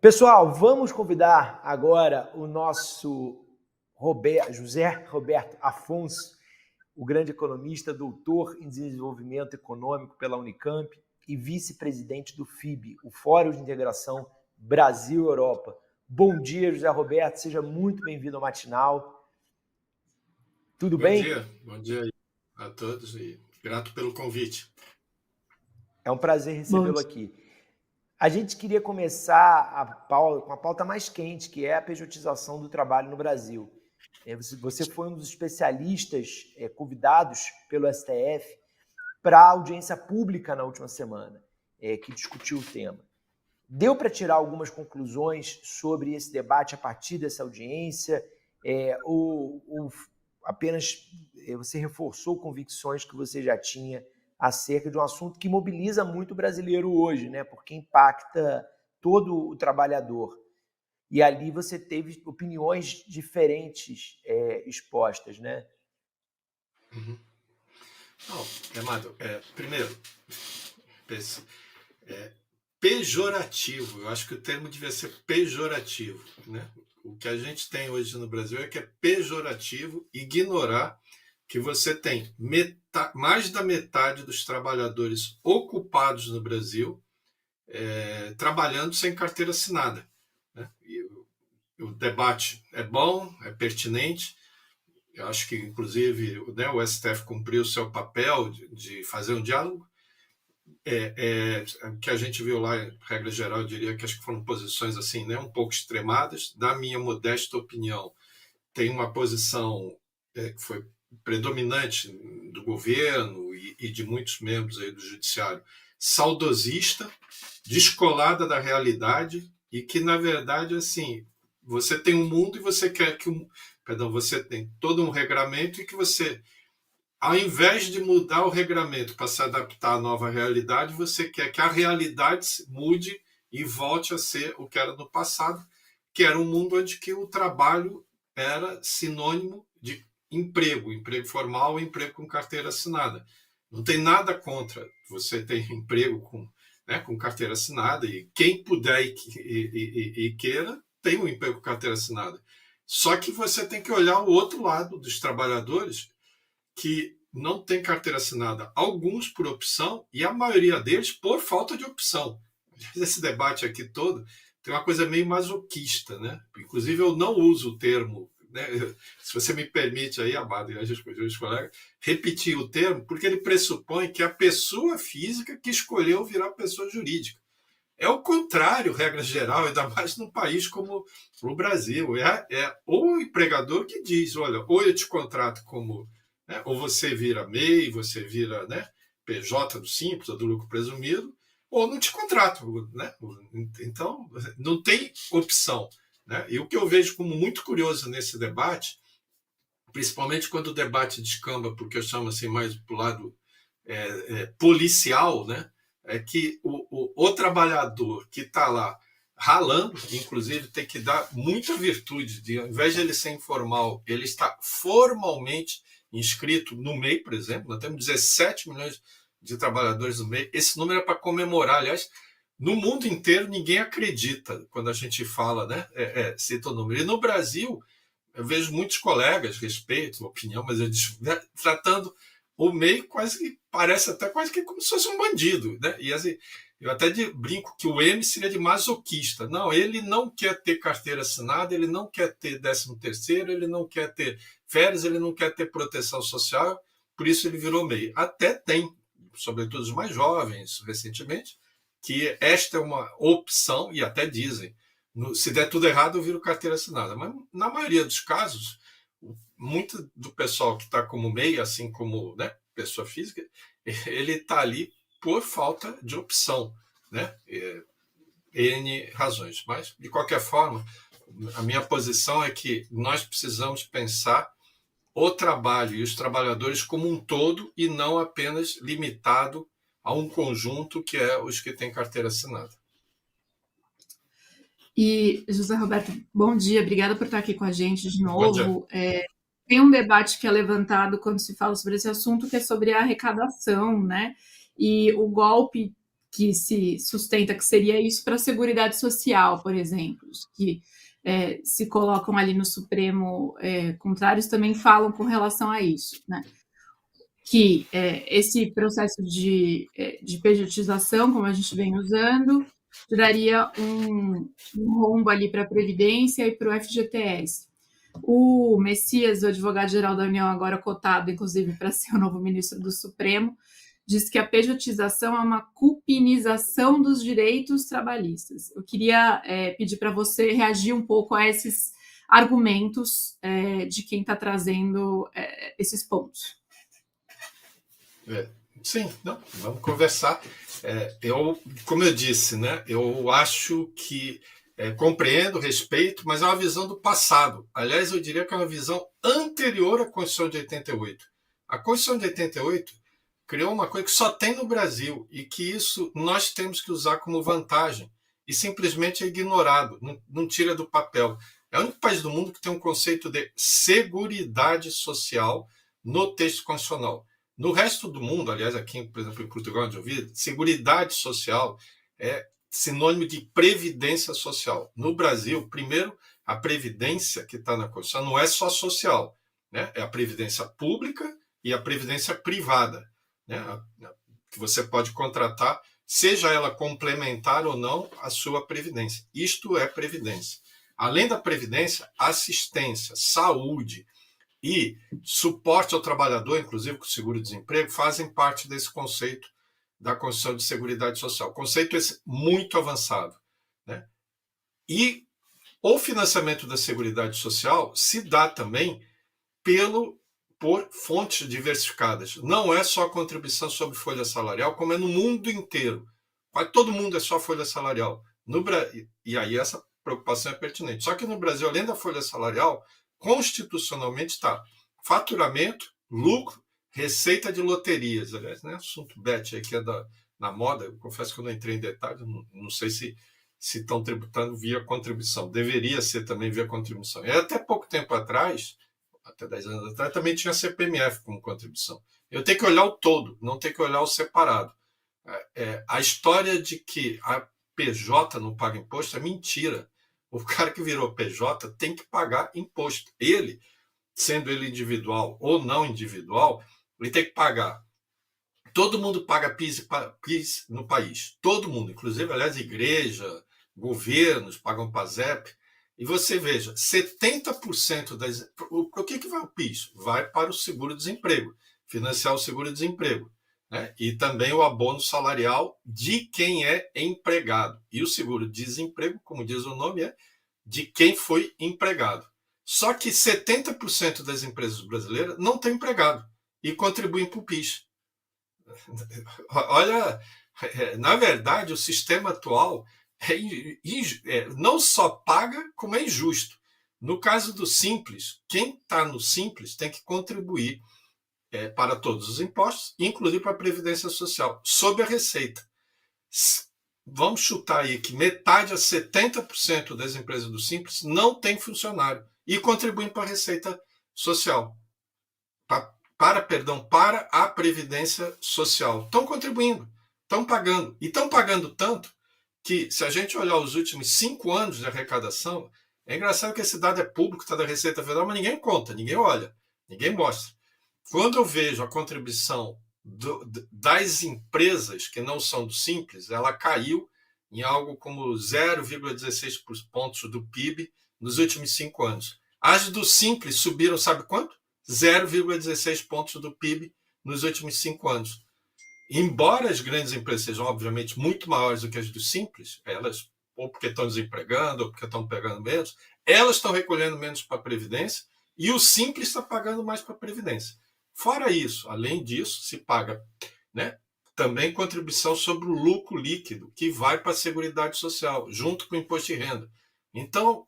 Pessoal, vamos convidar agora o nosso José Roberto Afonso, o grande economista, doutor em desenvolvimento econômico pela Unicamp e vice-presidente do FIB, o Fórum de Integração Brasil-Europa. Bom dia, José Roberto, seja muito bem-vindo ao Matinal. Tudo bem? Bom dia a todos e grato pelo convite. É um prazer recebê-lo aqui. A gente queria começar com a pauta mais quente, que é a pejotização do trabalho no Brasil. Você foi um dos especialistas convidados pelo STF para a audiência pública na última semana, que discutiu o tema. Deu para tirar algumas conclusões sobre esse debate a partir dessa audiência? Ou apenas você reforçou convicções que você já tinha acerca de um assunto que mobiliza muito o brasileiro hoje, né? Porque impacta todo o trabalhador. E ali você teve opiniões diferentes expostas, né? Uhum. Não, Amado, primeiro, pejorativo. Eu acho que o termo devia ser pejorativo, né? O que a gente tem hoje no Brasil é que é pejorativo ignorar que você tem mais da metade dos trabalhadores ocupados no Brasil trabalhando sem carteira assinada, né? E o debate é bom, é pertinente. Eu acho que, inclusive, né, o STF cumpriu o seu papel de fazer um diálogo. Que a gente viu lá, regra geral, eu diria que acho que foram posições assim, né, um pouco extremadas. Da minha modesta opinião, tem uma posição que foi predominante do governo e de muitos membros aí do judiciário, saudosista, descolada da realidade e que, na verdade, assim, você tem um mundo e você quer que você tem todo um regramento e que você, ao invés de mudar o regramento para se adaptar à nova realidade, você quer que a realidade mude e volte a ser o que era no passado, que era um mundo onde que o trabalho era sinônimo de emprego formal, emprego com carteira assinada. Não tem nada contra você ter emprego com carteira assinada, e quem puder e queira, tem um emprego com carteira assinada. Só que você tem que olhar o outro lado dos trabalhadores que não tem carteira assinada, alguns por opção e a maioria deles por falta de opção. Esse debate aqui todo tem uma coisa meio masoquista, né? Inclusive eu não uso o termo, né? Se você me permite aí, Amado e os colegas, repetir o termo, porque ele pressupõe que a pessoa física que escolheu virar pessoa jurídica. É o contrário, regra geral, ainda mais num país como o Brasil. É o empregador que diz, olha, ou eu te contrato como, né, ou você vira MEI, você vira, né, PJ do Simples, ou do lucro presumido, ou não te contrato, né? Então, não tem opção, né? E o que eu vejo como muito curioso nesse debate, principalmente quando o debate descamba, porque eu chamo assim mais para o lado policial, né? É que o trabalhador que está lá ralando, inclusive, tem que dar muita virtude de, ao invés de ele ser informal, ele está formalmente inscrito no MEI, por exemplo. Nós temos 17 milhões de trabalhadores no MEI. Esse número é para comemorar. Aliás, no mundo inteiro, ninguém acredita quando a gente fala, né? Cita o número. E no Brasil, eu vejo muitos colegas, respeito a opinião, mas eles, né, tratando o MEI parece até quase que como se fosse um bandido, né? E assim, eu até brinco que o M seria de masoquista. Não, ele não quer ter carteira assinada, ele não quer ter 13º, ele não quer ter férias, ele não quer ter proteção social, por isso ele virou MEI. Até tem, sobretudo os mais jovens, recentemente, que esta é uma opção, e até dizem, se der tudo errado, eu viro carteira assinada. Mas na maioria dos casos, muito do pessoal que está como MEI, assim como, né, pessoa física, ele está ali por falta de opção, né? N razões. Mas, de qualquer forma, a minha posição é que nós precisamos pensar o trabalho e os trabalhadores como um todo e não apenas limitado a um conjunto que é os que têm carteira assinada. E, José Roberto, bom dia, obrigada por estar aqui com a gente de novo. Tem um debate que é levantado quando se fala sobre esse assunto, que é sobre a arrecadação, né? E o golpe que se sustenta que seria isso para a Seguridade Social, por exemplo, que se colocam ali no Supremo contrários também falam com relação a isso, né? Que esse processo de pejotização, como a gente vem usando, geraria um rombo ali para a Previdência e para o FGTS. O Messias, o advogado-geral da União, agora cotado, inclusive, para ser o novo ministro do Supremo, diz que a pejotização é uma cupinização dos direitos trabalhistas. Eu queria pedir para você reagir um pouco a esses argumentos de quem está trazendo esses pontos. Sim, não, vamos conversar. Como eu disse, né, eu acho que compreendo, respeito, mas é uma visão do passado. Aliás, eu diria que é uma visão anterior à Constituição de 88. A Constituição de 88 criou uma coisa que só tem no Brasil e que isso nós temos que usar como vantagem e simplesmente é ignorado, não tira do papel. É o único país do mundo que tem um conceito de seguridade social no texto constitucional. No resto do mundo, aliás, aqui, por exemplo, em Portugal, onde eu vi, seguridade social é sinônimo de previdência social. No Brasil, primeiro, a previdência que está na Constituição não é só social, né? É a previdência pública e a previdência privada, né? Que você pode contratar, seja ela complementar ou não a sua previdência. Isto é previdência. Além da previdência, assistência, saúde e suporte ao trabalhador, inclusive com o seguro-desemprego, fazem parte desse conceito da Constituição de Seguridade Social. Conceito esse muito avançado, né? E o financiamento da Seguridade Social se dá também por fontes diversificadas. Não é só contribuição sobre folha salarial, como é no mundo inteiro. Quase todo mundo é só folha salarial. E aí essa preocupação é pertinente. Só que no Brasil, além da folha salarial, constitucionalmente está faturamento, lucro, receita de loterias. Aliás, né? Assunto Bet aí que é na moda. Eu confesso que eu não entrei em detalhes, não sei se estão tributando via contribuição. Deveria ser também via contribuição. E até pouco tempo atrás, até 10 anos atrás, também tinha CPMF como contribuição. Eu tenho que olhar o todo, não tenho que olhar o separado. A história de que a PJ não paga imposto é mentira. O cara que virou PJ tem que pagar imposto. Ele, sendo ele individual ou não individual, ele tem que pagar. Todo mundo paga PIS no país. Todo mundo, inclusive, aliás, igreja, governos pagam PASEP. E você veja, 70% das... O que vai o PIS? Vai para o seguro-desemprego, financiar o seguro-desemprego, né? E também o abono salarial de quem é empregado. E o seguro-desemprego, como diz o nome, é de quem foi empregado. Só que 70% das empresas brasileiras não têm empregado e contribuem para o PIS. Olha, na verdade, o sistema atual não só paga, como é injusto. No caso do Simples, quem está no Simples tem que contribuir para todos os impostos, inclusive para a Previdência Social, sob a receita. Vamos chutar aí que metade a 70% das empresas do Simples não tem funcionário e contribuem para a Receita Social. Para a Previdência Social. Estão contribuindo, estão pagando. E estão pagando tanto que, se a gente olhar os últimos 5 anos de arrecadação, é engraçado que esse dado é público, está da Receita Federal, mas ninguém conta, ninguém olha, ninguém mostra. Quando eu vejo a contribuição das empresas que não são do Simples, ela caiu em algo como 0,16 pontos do PIB nos últimos 5 anos. As do Simples subiram, sabe quanto? 0,16 pontos do PIB nos últimos 5 anos. Embora as grandes empresas sejam, obviamente, muito maiores do que as do Simples, elas, ou porque estão desempregando, ou porque estão pegando menos, elas estão recolhendo menos para a Previdência e o Simples está pagando mais para a Previdência. Fora isso, além disso, se paga, né, também contribuição sobre o lucro líquido, que vai para a Seguridade Social, junto com o imposto de renda. Então,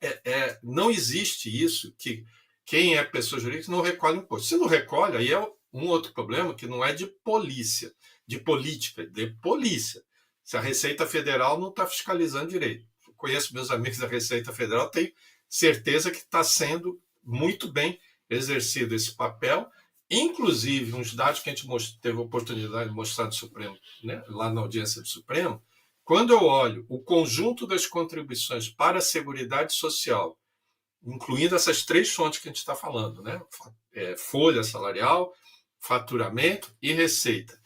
não existe isso que quem é pessoa jurídica não recolhe imposto. Se não recolhe, aí é um outro problema que não é de polícia, de política, de polícia. Se a Receita Federal não está fiscalizando direito. Eu conheço meus amigos da Receita Federal, tenho certeza que está sendo muito bem exercido esse papel Inclusive, uns dados que a gente teve a oportunidade de mostrar do Supremo, né, lá na audiência do Supremo, quando eu olho o conjunto das contribuições para a Seguridade Social, incluindo essas 3 fontes que a gente está falando, né, folha salarial, faturamento e receita.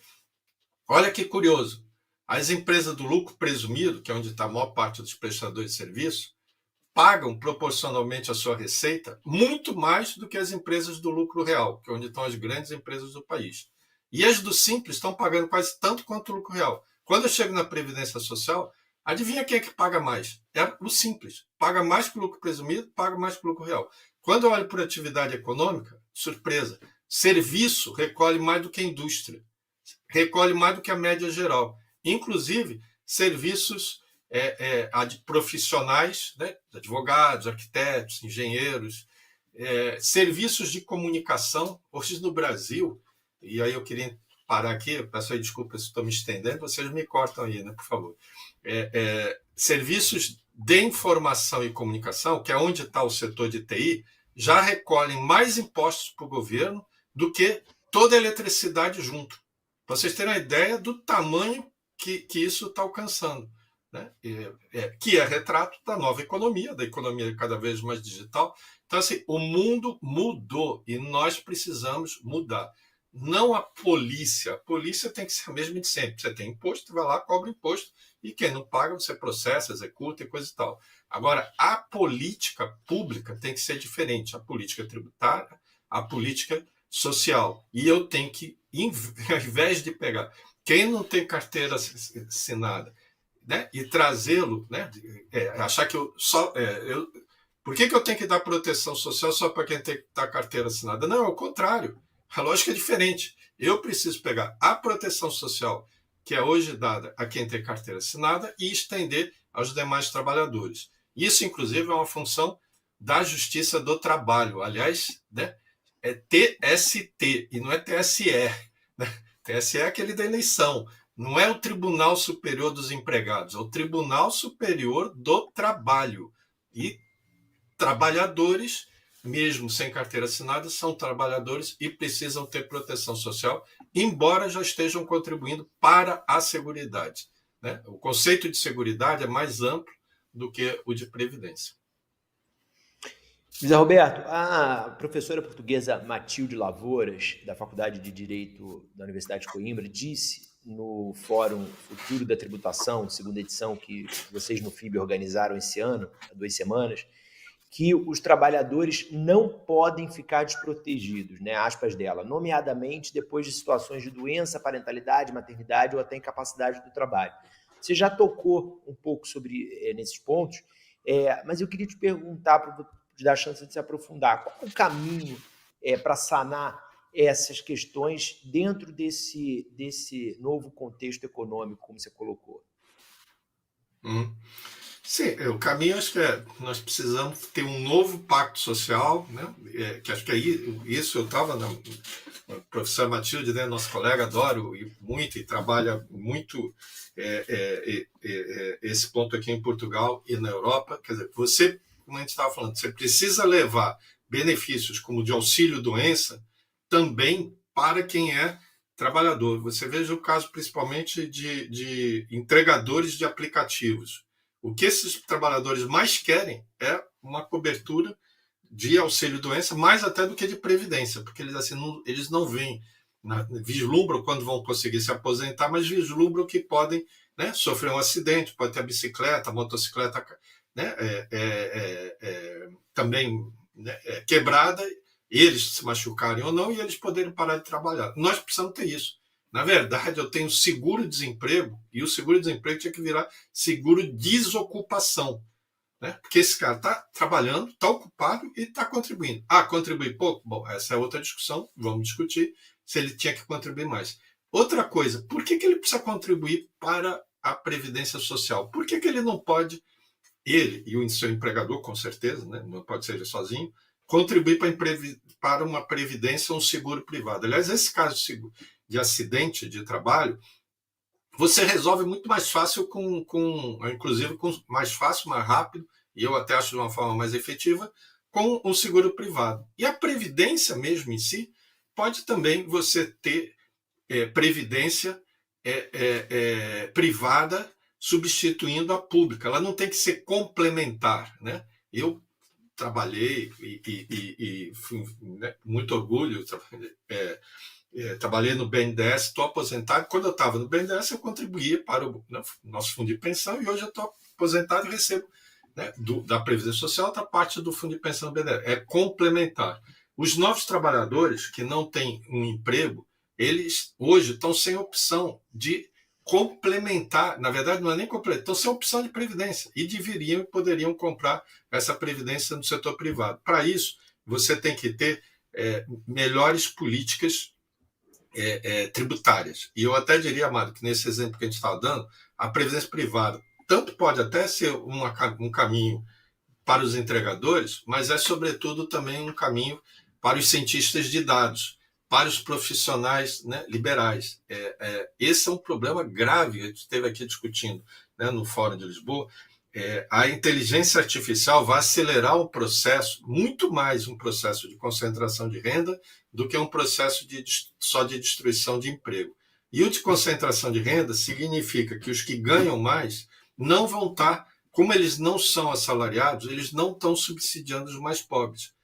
Olha que curioso, as empresas do lucro presumido, que é onde está a maior parte dos prestadores de serviço, pagam proporcionalmente à sua receita muito mais do que as empresas do lucro real, que é onde estão as grandes empresas do país. E as do Simples estão pagando quase tanto quanto o lucro real. Quando eu chego na Previdência Social, adivinha quem é que paga mais? É o Simples. Paga mais que o lucro presumido, paga mais que o lucro real. Quando eu olho por atividade econômica, surpresa, serviço recolhe mais do que a indústria, recolhe mais do que a média geral. Inclusive, serviços profissionais, né, advogados, arquitetos, engenheiros, serviços de comunicação. Hoje no Brasil, e aí eu queria parar aqui, peço aí desculpa se estou me estendendo, vocês me cortam aí, né, por favor. Serviços de informação e comunicação, que é onde está o setor de TI, já recolhem mais impostos para o governo do que toda a eletricidade junto. Para vocês terem uma ideia do tamanho que isso está alcançando, né? Que é retrato da nova economia, da economia cada vez mais digital. Então, assim, o mundo mudou e nós precisamos mudar. Não a polícia tem que ser a mesma de sempre. Você tem imposto, você vai lá, cobra imposto, e quem não paga, você processa, executa e coisa e tal. Agora, a política pública tem que ser diferente. A política tributária, a política social. E eu tenho que, ao invés de pegar quem não tem carteira assinada, né, e trazê-lo, né, achar que por que eu tenho que dar proteção social só para quem tem a carteira assinada? Não, é o contrário. A lógica é diferente. Eu preciso pegar a proteção social que é hoje dada a quem tem carteira assinada e estender aos demais trabalhadores. Isso, inclusive, é uma função da Justiça do Trabalho. Aliás, né, é TST e não é TSE. Né? TSE é aquele da eleição. Não é o Tribunal Superior dos Empregados, é o Tribunal Superior do Trabalho. E trabalhadores, mesmo sem carteira assinada, são trabalhadores e precisam ter proteção social, embora já estejam contribuindo para a Seguridade. Né? O conceito de Seguridade é mais amplo do que o de Previdência. José Roberto, a professora portuguesa Matilde Lavouras, da Faculdade de Direito da Universidade de Coimbra, disse no Fórum Futuro da Tributação, segunda edição, que vocês no FIB organizaram esse ano, há 2 semanas, que os trabalhadores não podem ficar desprotegidos, né, aspas dela, nomeadamente depois de situações de doença, parentalidade, maternidade ou até incapacidade do trabalho. Você já tocou um pouco sobre nesses pontos, mas eu queria te perguntar, para te dar a chance de se aprofundar, qual é o caminho para sanar essas questões dentro desse novo contexto econômico, como você colocou? Sim, o caminho acho que nós precisamos ter um novo pacto social, né? Que acho que aí isso eu estava na professora Matilde, né, nosso colega, adoro muito e trabalha muito esse ponto aqui em Portugal e na Europa. Quer dizer, você, como a gente estava falando, você precisa levar benefícios como de auxílio-doença também para quem é trabalhador. Você veja o caso principalmente de entregadores de aplicativos. O que esses trabalhadores mais querem é uma cobertura de auxílio-doença, mais até do que de previdência, porque eles não veem, vislumbram quando vão conseguir se aposentar, mas vislumbram que podem, né, sofrer um acidente, pode ter a bicicleta, a motocicleta, né, também, né, quebrada, eles se machucarem ou não, e eles poderem parar de trabalhar. Nós precisamos ter isso. Na verdade, eu tenho seguro-desemprego, e o seguro-desemprego tinha que virar seguro-desocupação. Né? Porque esse cara está trabalhando, está ocupado e está contribuindo. Contribui pouco? Bom, essa é outra discussão, vamos discutir se ele tinha que contribuir mais. Outra coisa, por que ele precisa contribuir para a Previdência Social? Por que ele não pode, ele e o seu empregador, com certeza, né? Não pode ser ele sozinho, contribuir para uma previdência ou um seguro privado? Aliás, esse caso de acidente de trabalho, você resolve muito mais fácil inclusive mais fácil, mais rápido, e eu até acho de uma forma mais efetiva, com o seguro privado. E a previdência mesmo em si pode também você ter previdência privada substituindo a pública. Ela não tem que ser complementar, né? Eu trabalhei e fui, né, muito orgulho, trabalhei no BNDES, estou aposentado. Quando eu estava no BNDES, eu contribuía para o nosso fundo de pensão, e hoje eu estou aposentado e recebo, né, da Previdência Social, da parte do fundo de pensão do BNDES. É complementar. Os novos trabalhadores que não têm um emprego, eles hoje estão sem opção de complementar, na verdade não é nem complementar, estão sem opção de previdência e poderiam comprar essa previdência no setor privado. Para isso, você tem que ter melhores políticas tributárias. E eu até diria, Amado, que nesse exemplo que a gente estava dando, a previdência privada tanto pode até ser um caminho para os entregadores, mas é sobretudo também um caminho para os cientistas de dados, para os profissionais, né, liberais. Esse é um problema grave, a gente esteve aqui discutindo, né, no Fórum de Lisboa. A inteligência artificial vai acelerar um processo, muito mais um processo de concentração de renda do que um processo só de destruição de emprego. E o de concentração de renda significa que os que ganham mais não vão estar, como eles não são assalariados, eles não estão subsidiando os mais pobres.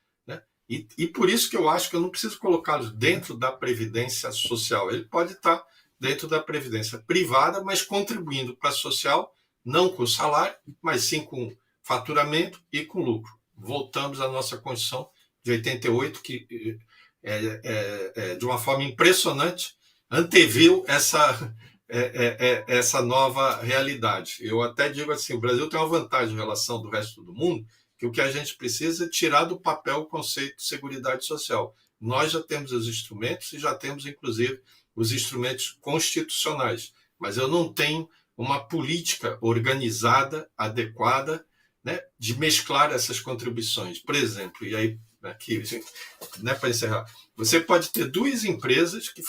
E por isso que eu acho que eu não preciso colocá-los dentro da previdência social. Ele pode estar dentro da previdência privada, mas contribuindo para a social, não com salário, mas sim com faturamento e com lucro. Voltamos à nossa Constituição de 88, que de uma forma impressionante anteviu essa nova realidade. Eu até digo assim, o Brasil tem uma vantagem em relação do resto do mundo, que o que a gente precisa é tirar do papel o conceito de seguridade social. Nós já temos os instrumentos e já temos, inclusive, os instrumentos constitucionais, mas eu não tenho uma política organizada, adequada, né, de mesclar essas contribuições. Por exemplo, e aí, aqui, né, para encerrar, você pode ter duas empresas que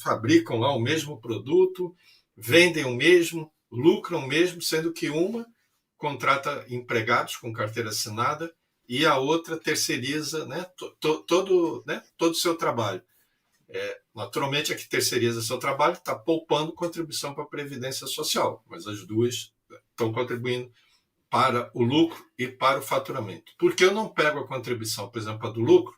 fabricam lá o mesmo produto, vendem o mesmo, lucram o mesmo, sendo que uma contrata empregados com carteira assinada e a outra terceiriza, né, todo o seu trabalho. Naturalmente, a que terceiriza seu trabalho está poupando contribuição para a Previdência Social, mas as duas estão contribuindo para o lucro e para o faturamento. Por que eu não pego a contribuição, por exemplo, a do lucro,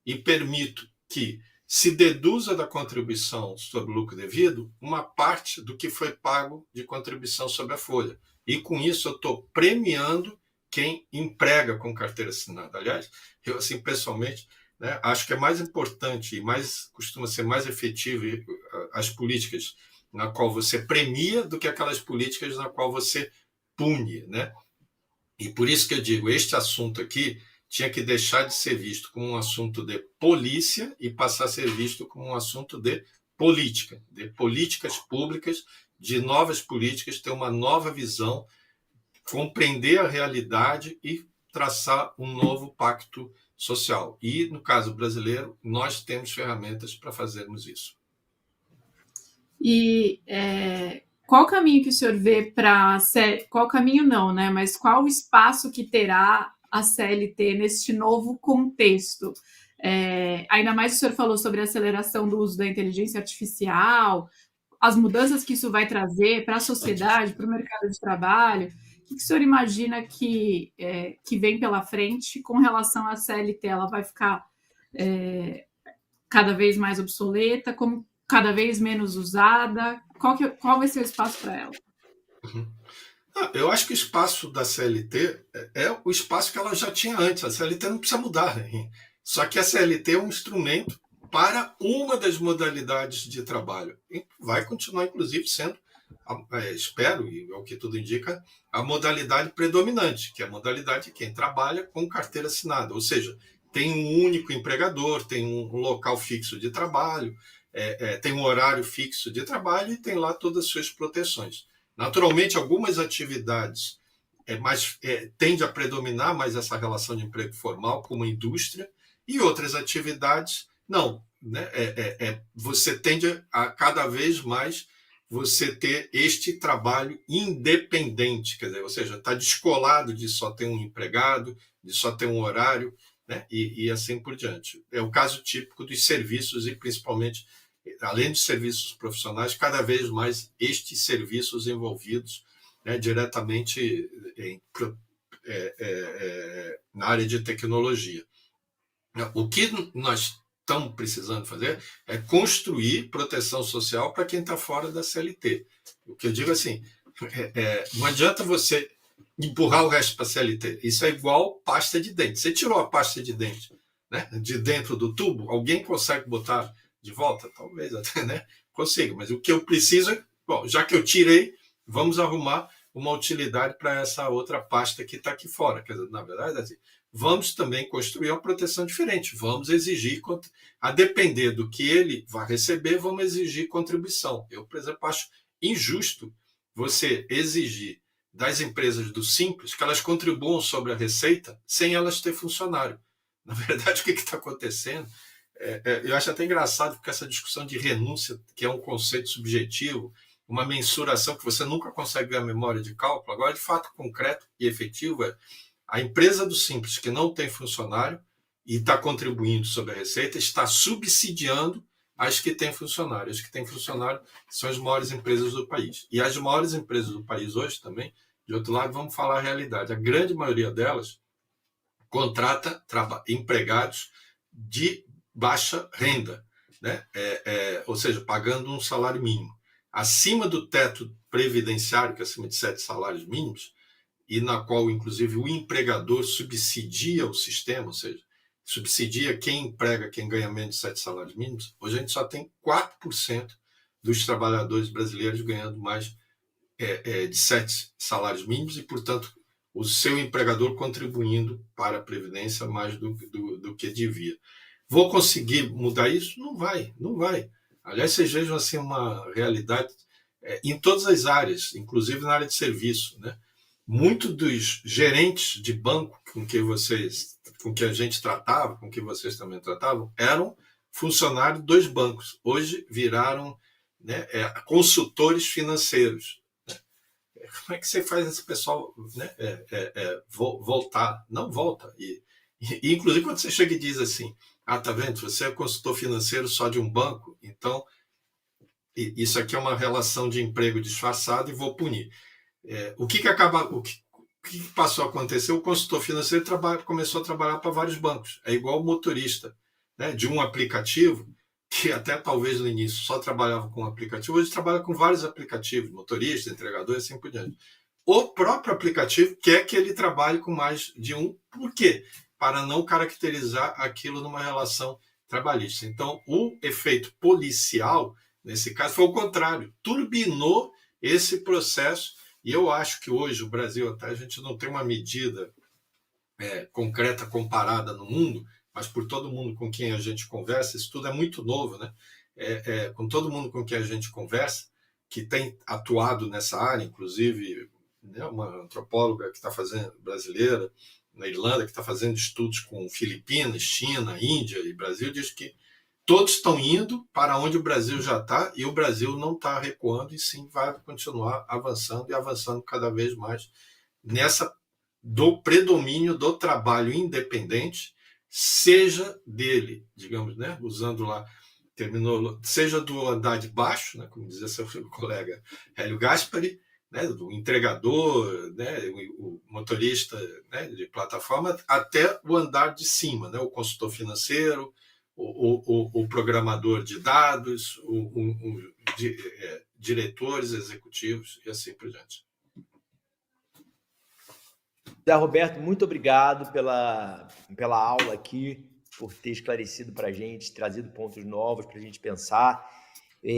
e permito que se deduza da contribuição sobre o lucro devido uma parte do que foi pago de contribuição sobre a folha? E com isso eu estou premiando quem emprega com carteira assinada. Aliás, eu, assim, pessoalmente, né, acho que é mais importante e costuma ser mais efetivo as políticas na qual você premia do que aquelas políticas na qual você pune, né? E por isso que eu digo, este assunto aqui tinha que deixar de ser visto como um assunto de polícia e passar a ser visto como um assunto de política, de políticas públicas, de novas políticas, ter uma nova visão, compreender a realidade e traçar um novo pacto social. E, no caso brasileiro, nós temos ferramentas para fazermos isso. E qual o caminho que o senhor vê para... Qual caminho não, né? Mas qual o espaço que terá a CLT neste novo contexto? Ainda mais o senhor falou sobre a aceleração do uso da inteligência artificial, as mudanças que isso vai trazer para a sociedade, para o mercado de trabalho. O que o senhor imagina que vem pela frente com relação à CLT? Ela vai ficar cada vez mais obsoleta, como cada vez menos usada? Qual vai ser o espaço para ela? Eu acho que o espaço da CLT é o espaço que ela já tinha antes. A CLT não precisa mudar, né? Só que a CLT é um instrumento para uma das modalidades de trabalho. E vai continuar, inclusive, sendo, espero, e é o que tudo indica, a modalidade predominante, que é a modalidade de quem trabalha com carteira assinada. Ou seja, tem um único empregador, tem um local fixo de trabalho, tem um horário fixo de trabalho e tem lá todas as suas proteções. Naturalmente, algumas atividades tende a predominar mais essa relação de emprego formal, como a indústria, e outras atividades não. Né? Você tende a cada vez mais você ter este trabalho independente, quer dizer, ou seja, está descolado de só ter um empregado, de só ter um horário. né? E assim por diante. É o caso típico dos serviços e, principalmente, além dos serviços profissionais, cada vez mais estes serviços envolvidos, né, diretamente na área de tecnologia. O que nós estamos precisando fazer é construir proteção social para quem está fora da CLT. O que eu digo assim, não adianta você empurrar o resto para a CLT. Isso é igual pasta de dente. Você tirou a pasta de dente, né, de dentro do tubo, alguém consegue botar de volta? Talvez até, né, consiga. Mas o que eu preciso é, bom, já que eu tirei, vamos arrumar uma utilidade para essa outra pasta que está aqui fora. Quer dizer, na verdade, assim, vamos também construir uma proteção diferente. Vamos exigir, a depender do que ele vai receber, vamos exigir contribuição. Eu, por exemplo, acho injusto você exigir das empresas do Simples que elas contribuam sobre a receita sem elas ter funcionário. Na verdade, o que está acontecendo? Eu acho até engraçado, porque essa discussão de renúncia, que é um conceito subjetivo, uma mensuração que você nunca consegue ver a memória de cálculo, agora, de fato, concreto e efetivo, é a empresa do Simples, que não tem funcionário e está contribuindo sobre a receita, está subsidiando as que têm funcionário. As que têm funcionário são as maiores empresas do país. E as maiores empresas do país hoje também, de outro lado, vamos falar a realidade. A grande maioria delas contrata empregados de baixa renda, né? Ou seja, pagando um salário mínimo. Acima do teto previdenciário, que é acima de 7 salários mínimos, e na qual, inclusive, o empregador subsidia o sistema, ou seja, subsidia quem emprega, quem ganha menos de 7 salários mínimos, hoje a gente só tem 4% dos trabalhadores brasileiros ganhando mais de 7 salários mínimos e, portanto, o seu empregador contribuindo para a Previdência mais do que devia. Vou conseguir mudar isso? Não vai, não vai. Aliás, vocês vejam assim, uma realidade em todas as áreas, inclusive na área de serviço, né? Muitos dos gerentes de banco com que a gente tratava, com que vocês também tratavam, eram funcionários dos bancos. Hoje viraram, né, consultores financeiros. Como é que você faz esse pessoal, né, voltar? Não volta. E, inclusive, quando você chega e diz assim, tá vendo? Você é consultor financeiro só de um banco, então isso aqui é uma relação de emprego disfarçada e vou punir. O que passou a acontecer? O consultor financeiro começou a trabalhar para vários bancos. É igual o motorista, né, de um aplicativo, que até talvez no início só trabalhava com um aplicativo, hoje trabalha com vários aplicativos, motorista, entregador e assim por diante. O próprio aplicativo quer que ele trabalhe com mais de um. Por quê? Para não caracterizar aquilo numa relação trabalhista. Então, o efeito policial, nesse caso, foi o contrário. Turbinou esse processo. E eu acho que hoje o Brasil, até a gente não tem uma medida concreta comparada no mundo, mas por todo mundo com quem a gente conversa, isso tudo é muito novo, né? Com todo mundo com quem a gente conversa, que tem atuado nessa área, inclusive, né, uma antropóloga que está fazendo, brasileira, na Irlanda, que está fazendo estudos com Filipinas, China, Índia e Brasil, diz que todos estão indo para onde o Brasil já está e o Brasil não está recuando e sim vai continuar avançando e avançando cada vez mais do predomínio do trabalho independente, seja dele, digamos, né, usando lá, seja do andar de baixo, né, como dizia seu colega Hélio Gaspari, né, do entregador, né, o motorista, né, de plataforma, até o andar de cima, né, o consultor financeiro, o programador de dados, diretores executivos e assim por diante. Zé Roberto, muito obrigado pela aula aqui, por ter esclarecido para a gente, trazido pontos novos para a gente pensar.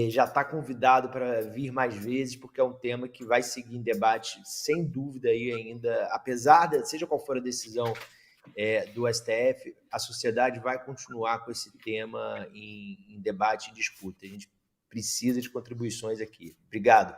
Já está convidado para vir mais vezes, porque é um tema que vai seguir em debate, sem dúvida, aí ainda, apesar de, seja qual for a decisão do STF, a sociedade vai continuar com esse tema em debate e disputa. A gente precisa de contribuições aqui. Obrigado.